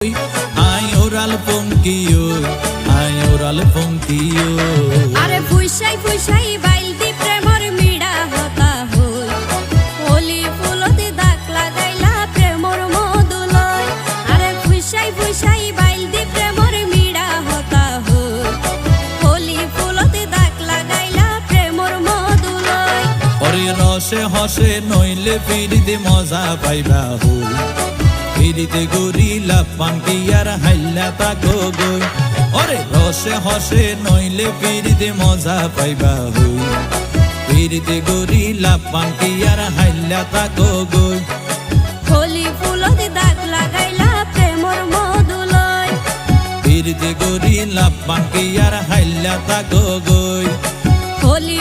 Ay oral ponkiyo, ay oral ponkiyo. আরে ফুইসাই ফুইসাই বাইলদি প্রেমর মিড়া হতা হই হোলি ফুলতে দাগ লাগাইলা প্রেমর মধুলয় আরে ফুইসাই ফুইসাই বাইলদি প্রেমর মিড়া হতা হই হোলি ফুলতে দাগ লাগাইলা প্রেমর মধুলয় ওরে রসে হসে নইলে ফিরিতে মজা পাইবা হই ফিরিতে গরিলা পানকি আর হাইলা তাকো গই ওরে রসে হসে নইলে ফিরিতে মজা পাইবা হই ফিরিতে গরিলা পানকি আর হাইলা তাকো গই হোলি ফুলতে দাগ লাগাইলা প্রেমর মধুলয় ফিরিতে গরিলা পানকি আর হাইলা তাকো গই হোলি